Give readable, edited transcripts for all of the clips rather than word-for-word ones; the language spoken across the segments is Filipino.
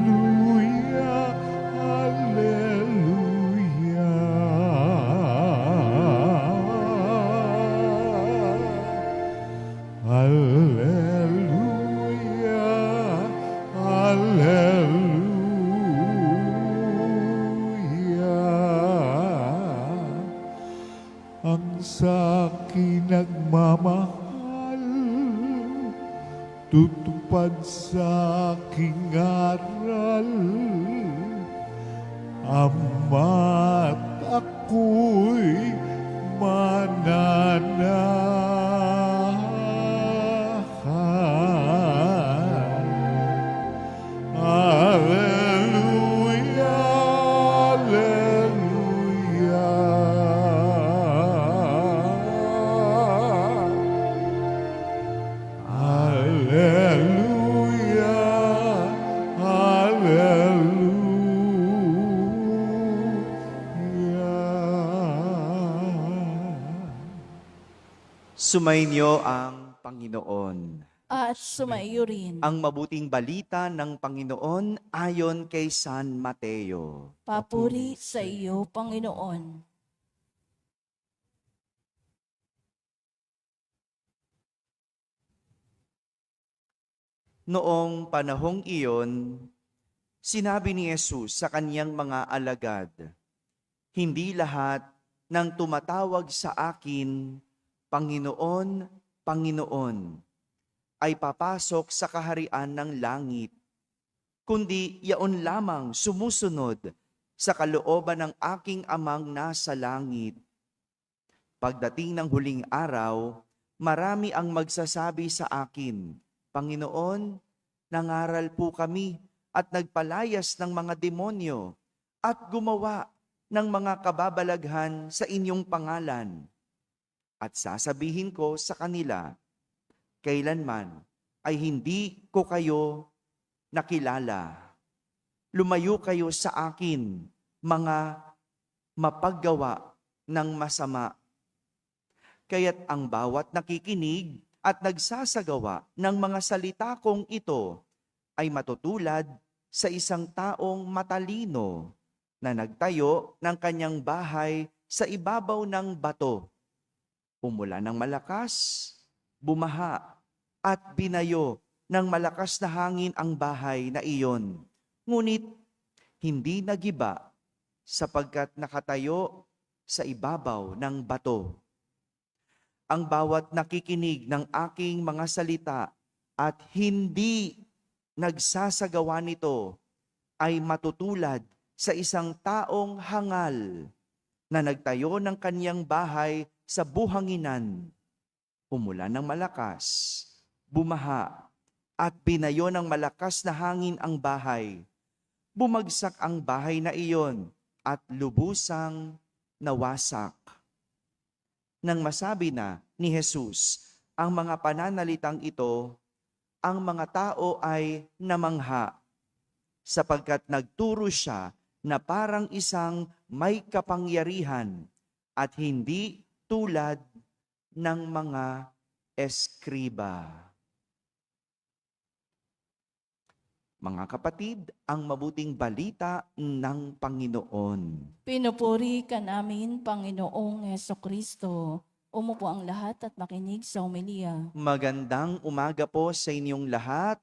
Hallelujah, hallelujah. Hallelujah, hallelujah. Ang sa'kin nagmamahal, tutupad sa aking aral, ama't ako'y mananahan. Hallelujah, hallelujah. Sumainyo ang Panginoon. At sumaiyo rin. Ang mabuting balita ng Panginoon ayon kay San Mateo. Papuri sa iyo, Panginoon. Noong panahong iyon, sinabi ni Jesus sa kaniyang mga alagad, "Hindi lahat ng tumatawag sa akin, Panginoon, Panginoon, ay papasok sa kaharian ng langit, kundi yaon lamang sumusunod sa kalooban ng aking amang nasa langit. Pagdating ng huling araw, marami ang magsasabi sa akin, Panginoon, nangaral po kami at nagpalayas ng mga demonyo at gumawa ng mga kababalaghan sa inyong pangalan. At sasabihin ko sa kanila, kailanman ay hindi ko kayo nakilala. Lumayo kayo sa akin, mga mapaggawa ng masama." Kaya't ang bawat nakikinig at nagsasagawa ng mga salita kong ito ay matutulad sa isang taong matalino na nagtayo ng kanyang bahay sa ibabaw ng bato. Umulan ng malakas, bumaha, at binayo ng malakas na hangin ang bahay na iyon. Ngunit hindi nagiba sapagkat nakatayo sa ibabaw ng bato. Ang bawat nakikinig ng aking mga salita at hindi nagsasagawa nito ay matutulad sa isang taong hangal na nagtayo ng kaniyang bahay sa buhanginan. Umulan ng malakas, bumaha, at binayo ng malakas na hangin ang bahay. Bumagsak ang bahay na iyon at lubusang nawasak. Nang masabi na ni Jesus ang mga pananalitang ito, ang mga tao ay namangha sapagkat nagturo siya na parang isang may kapangyarihan at hindi tulad ng mga eskriba. Mga kapatid, ang mabuting balita ng Panginoon. Pinupuri ka namin, Panginoong Hesukristo. Umupo ang lahat at makinig sa homilia. Magandang umaga po sa inyong lahat.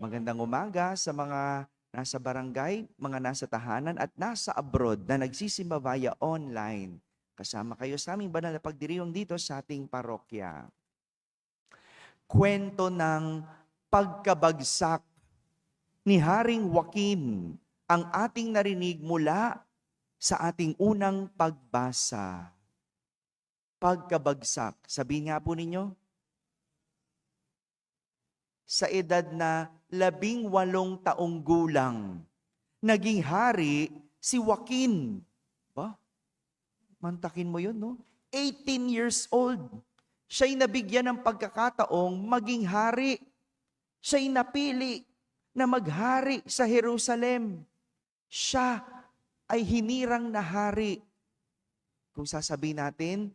Magandang umaga sa mga nasa barangay, mga nasa tahanan at nasa abroad na nagsisimba via online. Kasama kayo sa aming banal na pagdiriwang dito sa ating parokya. Kwento ng pagkabagsak ni Haring Joaquin ang ating narinig mula sa ating unang pagbasa. Pagkabagsak, sabihin nga po ninyo, sa edad na 18 taong gulang, naging hari si Joaquin. Ba? Mantakin mo yun, no? 18 years old. Siya'y nabigyan ng pagkakataong maging hari. Siya'y napili na maghari sa Jerusalem. Siya ay hinirang na hari. Kung sasabihin natin,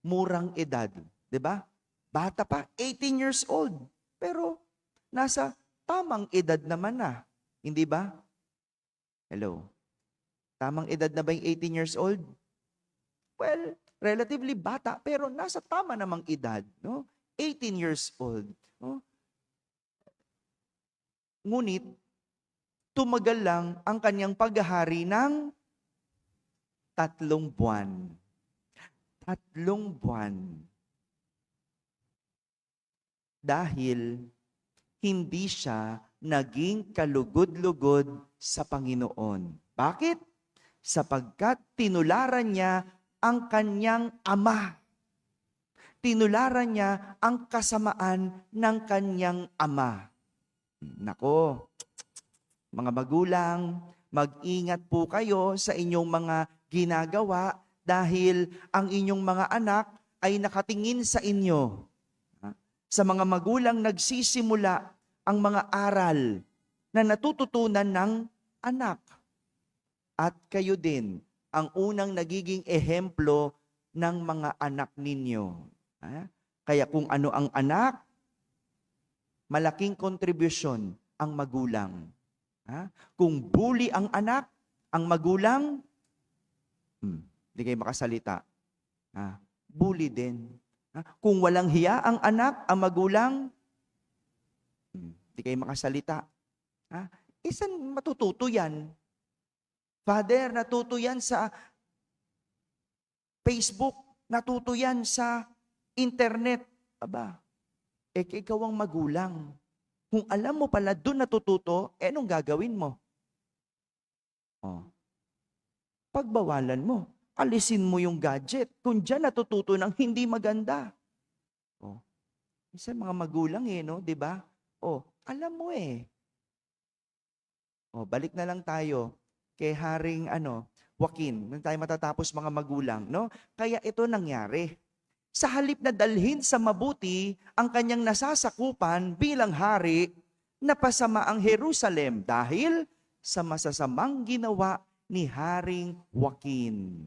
murang edad. 'Di ba? Bata pa, 18 years old. Pero nasa tamang edad naman na. Hindi ba? Hello? Tamang edad na ba yung 18 years old? Well, relatively bata, pero nasa tama namang edad. No? 18 years old. No? Ngunit, tumagal lang ang kanyang paghahari ng 3 buwan. 3 buwan. Dahil hindi siya naging kalugod-lugod sa Panginoon. Bakit? Sapagkat tinularan niya ang kanyang ama. Tinularan niya ang kasamaan ng kanyang ama. Nako, mga magulang, mag-ingat po kayo sa inyong mga ginagawa dahil ang inyong mga anak ay nakatingin sa inyo. Sa mga magulang nagsisimula ang mga aral na natututunan ng anak. At kayo din ang unang nagiging ehemplo ng mga anak ninyo. Kaya kung ano ang anak, malaking kontribusyon ang magulang. Kung bully ang anak, ang magulang, hindi kayo makasalita. Bully din. Kung walang hiya ang anak, ang magulang, hindi kayo makasalita. Isan matututo yan? Father, natuto yan sa Facebook, natuto yan sa internet. Aba, ikaw ang magulang. Kung alam mo pala doon natututo, anong gagawin mo? Pagbawalan mo. Alisin mo yung gadget. Kung dyan natututo ng hindi maganda. Isa mga magulang no? Diba? Alam mo balik na lang tayo kay Haring Joaquin. Nang tayo matatapos mga magulang, no? Kaya ito nangyari. Sa halip na dalhin sa mabuti ang kanyang nasasakupan bilang hari, napasama ang Jerusalem dahil sa masasamang ginawa ni Haring Joaquin.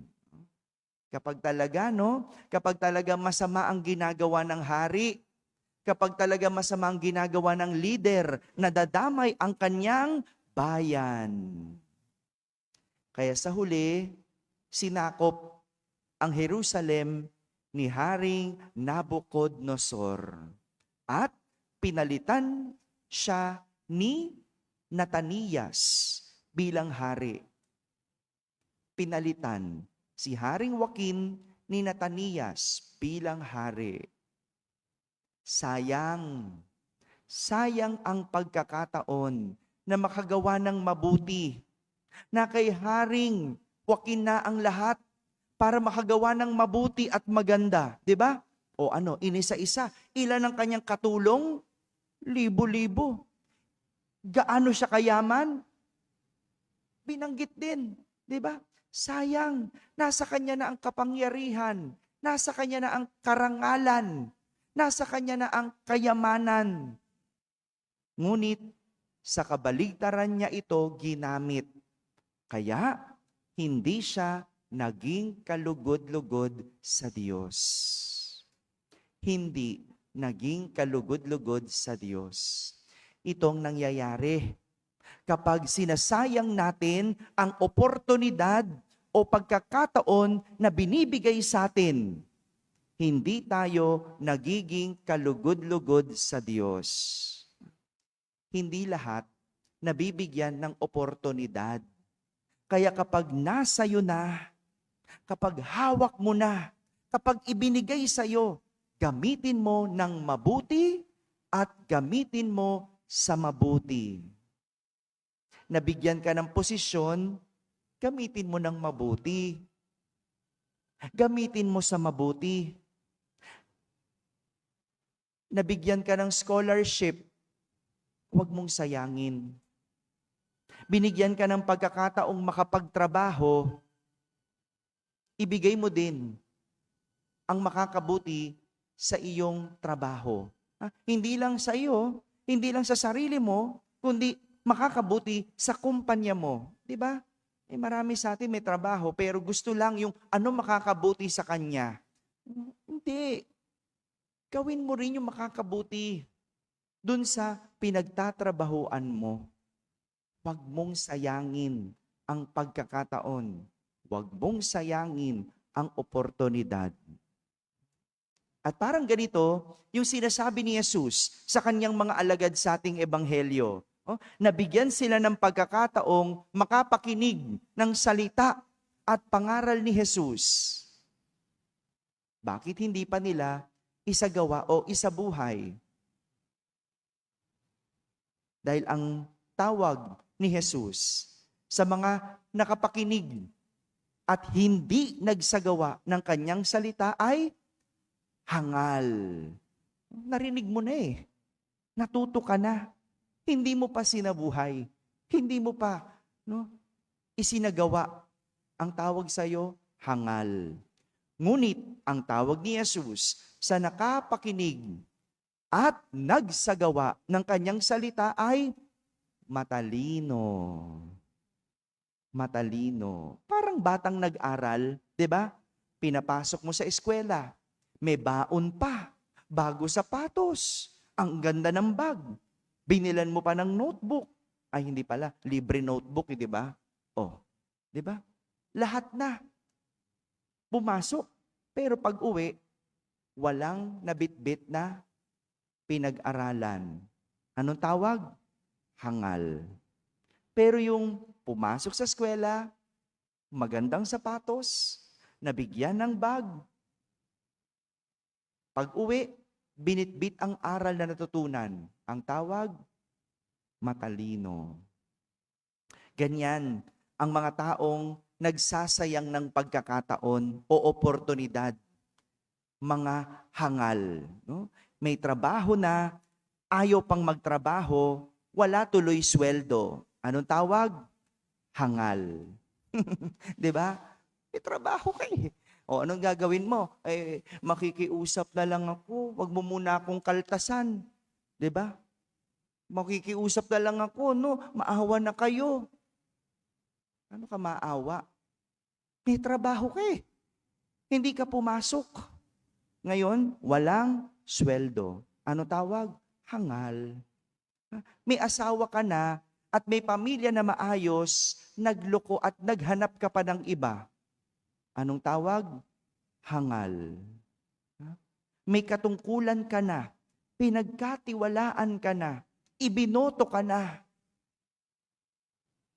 Kapag talaga masama ang ginagawa ng hari, kapag talaga masama ang ginagawa ng leader, nadadamay ang kanyang bayan. Kaya sa huli, sinakop ang Jerusalem ni Haring Nabucodonosor at pinalitan siya ni Natanias bilang hari. Pinalitan si Haring Joaquin ni Natanias bilang hari. Sayang ang pagkakataon na makagawa ng mabuti, na kay Haring Joaquin na ang lahat para makagawa ng mabuti at maganda. Diba? Inisa-isa. Ilan ang kanyang katulong? Libo-libo. Gaano siya kayaman? Binanggit din. Diba? Sayang. Nasa kanya na ang kapangyarihan. Nasa kanya na ang karangalan. Nasa kanya na ang kayamanan. Ngunit, sa kabaligtaran niya ito ginamit. Kaya, hindi siya naging kalugod-lugod sa Diyos. Hindi naging kalugod-lugod sa Diyos. Itong nangyayari kapag sinasayang natin ang oportunidad o pagkakataon na binibigay sa atin, hindi tayo nagiging kalugod-lugod sa Diyos. Hindi lahat nabibigyan ng oportunidad. Kaya kapag nasa iyo na, kapag hawak mo na, kapag ibinigay sa iyo, gamitin mo ng mabuti at gamitin mo sa mabuti. Nabigyan ka ng posisyon, gamitin mo ng mabuti. Gamitin mo sa mabuti. Nabigyan ka ng scholarship, huwag mong sayangin. Binigyan ka ng pagkakataong makapagtrabaho, ibigay mo din ang makakabuti sa iyong trabaho. Hindi lang sa iyo, hindi lang sa sarili mo, kundi makakabuti sa kumpanya mo. Diba? Marami sa atin may trabaho, pero gusto lang yung ano makakabuti sa kanya. Hindi. Gawin mo rin yung makakabuti dun sa pinagtatrabahuan mo. Huwag mong sayangin ang pagkakataon. Huwag mong sayangin ang oportunidad. At parang ganito, yung sinasabi ni Jesus sa kanyang mga alagad sa ating ebanghelyo. Nabigyan sila ng pagkakataong makapakinig ng salita at pangaral ni Jesus. Bakit hindi pa nila isagawa o isabuhay? Dahil ang tawag ni Jesus sa mga nakapakinig at hindi nagsagawa ng kanyang salita ay hangal. Narinig mo na eh. Natuto ka na. Hindi mo pa sinabuhay. Hindi mo pa isinagawa. Ang tawag sa iyo, hangal. Ngunit ang tawag ni Jesus sa nakapakinig at nagsagawa ng kanyang salita ay matalino. Matalino. Parang batang nag-aral, 'di ba? Pinapasok mo sa eskwela, may baon pa, bago sapatos, ang ganda ng bag. Binilan mo pa ng notebook. Ay, hindi pala, libre notebook, di ba? Di ba? Lahat na. Pumasok. Pero pag uwi, walang nabitbit na pinag-aralan. Anong tawag? Hangal. Pero yung pumasok sa eskwela, magandang sapatos, nabigyan ng bag, pag uwi, binitbit ang aral na natutunan. Ang tawag, matalino. Ganyan ang mga taong nagsasayang ng pagkakataon o oportunidad. Mga hangal. May trabaho na, ayaw pang magtrabaho, wala tuloy sweldo. Anong tawag? Hangal. 'Di ba? May trabaho ka eh. Anong gagawin mo? Makikiusap na lang ako. Wag mo muna akong kaltasan. 'Di ba? Makikiusap na lang ako, maawa na kayo. Ano ka maawa? May trabaho ka eh. Hindi ka pumasok. Ngayon, walang sweldo. Ano tawag? Hangal. May asawa ka na at may pamilya na maayos, nagloko at naghanap ka pa ng iba. Anong tawag? Hangal. May katungkulan ka na, pinagkatiwalaan ka na, ibinoto ka na,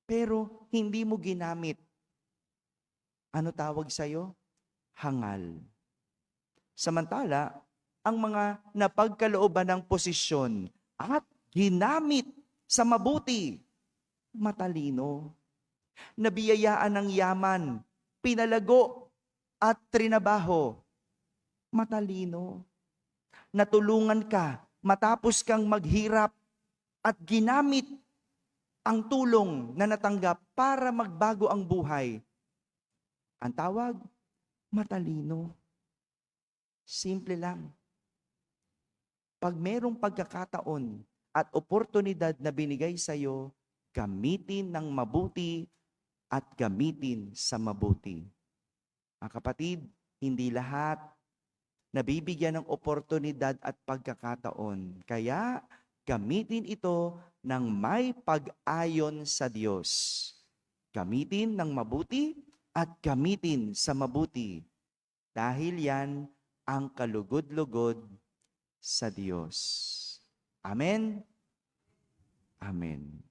pero hindi mo ginamit. Ano tawag sa'yo? Hangal. Samantala, ang mga napagkalooban ng posisyon at ginamit sa mabuti, matalino. Nabiyayaan ng yaman, pinalago at trinabaho, matalino. Natulungan ka matapos kang maghirap at ginamit ang tulong na natanggap para magbago ang buhay. Ang tawag, matalino. Simple lang. Pag merong pagkakataon at oportunidad na binigay sa iyo, gamitin ng mabuti at gamitin sa mabuti. Mga kapatid, hindi lahat nabibigyan ng oportunidad at pagkakataon. Kaya gamitin ito ng may pag-ayon sa Diyos. Gamitin ng mabuti at gamitin sa mabuti. Dahil yan ang kalugod-lugod sa Diyos. Amen? Amen.